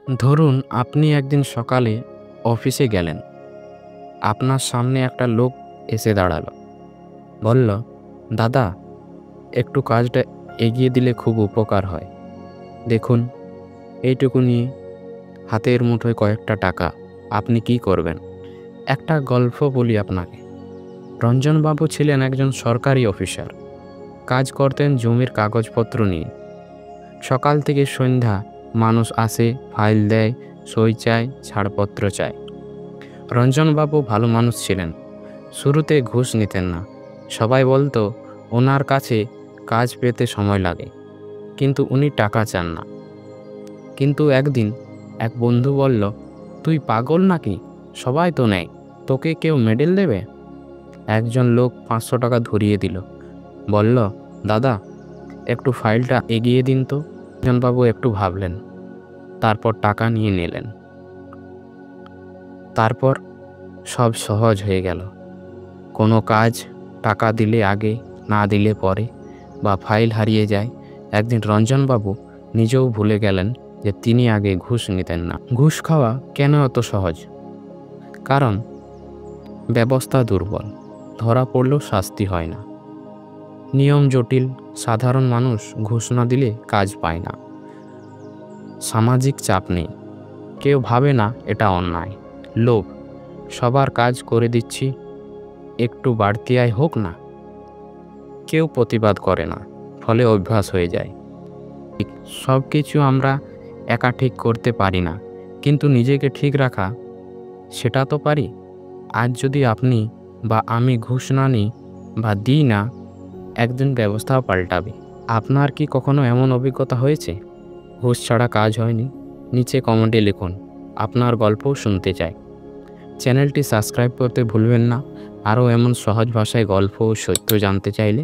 ধরুন আপনি একদিন সকালে অফিসে গেলেন। আপনার সামনে একটা লোক এসে দাঁড়ালো। বলল, দাদা, একটু কাজটা এগিয়ে দিলে খুব উপকার হয়। দেখুন, এইটুকু নিয়ে হাতের মুঠোয় কয়েকটা টাকা। আপনি কি করবেন? একটা গল্প বলি আপনাকে। রঞ্জনবাবু ছিলেন একজন সরকারি অফিসার। কাজ করতেন জমির কাগজপত্র নিয়ে। সকাল থেকে সন্ধ্যা মানুষ আসে, ফাইল দেয়, সই চায়, ছাড়পত্র চায়। রঞ্জনবাবু ভালো মানুষ ছিলেন। শুরুতে ঘুষ নিতেন না। সবাই বলতো ওনার কাছে কাজ পেতে সময় লাগে, কিন্তু উনি টাকা চান না। কিন্তু একদিন এক বন্ধু বলল, তুই পাগল নাকি? সবাই তো নেয়, তোকে কেউ মেডেল দেবে? একজন লোক 500 টাকা ধরিয়ে দিল। বলল, দাদা, একটু ফাইলটা এগিয়ে দিন তো। রঞ্জনবাবু একটু ভাবলেন, তারপর টাকা নিয়ে নিলেন। তারপর সব সহজ হয়ে গেল। কোনো কাজ টাকা দিলে আগে, না দিলে পরে, বা ফাইল হারিয়ে যায়। একদিন রঞ্জনবাবু নিজেও ভুলে গেলেন যে তিনি আগে ঘুষ নিতেন না। ঘুষ খাওয়া কেন এত সহজ? কারণ ব্যবস্থা দুর্বল। ধরা পড়লেও শাস্তি হয় না। নিয়ম জটিল। সাধারণ মানুষ ঘুষ না দিলে কাজ পায় না। সামাজিক চাপ নেই। কেউ ভাবে না এটা অন্যায়। লোভ, সবার কাজ করে দিচ্ছি, একটু বাড়তি আয় হোক না। কেউ প্রতিবাদ করে না, ফলে অভ্যাস হয়ে যায়। সব কিছু আমরা একা ঠিক করতে পারি না, কিন্তু নিজেকে ঠিক রাখা, সেটা তো পারি। আজ যদি আপনি বা আমি ঘুষ না নিই বা দিই না, একদিন ব্যবস্থাও পাল্টাবে। আপনার কি কখনো এমন অভিজ্ঞতা হয়েছে ঘুষ ছাড়া কাজ হয়নি? নিচে কমেন্টে লিখুন, আপনার গল্পও শুনতে চাই। চ্যানেলটি সাবস্ক্রাইব করতে ভুলবেন না। আরও এমন সহজ ভাষায় গল্প ও সত্য জানতে চাইলে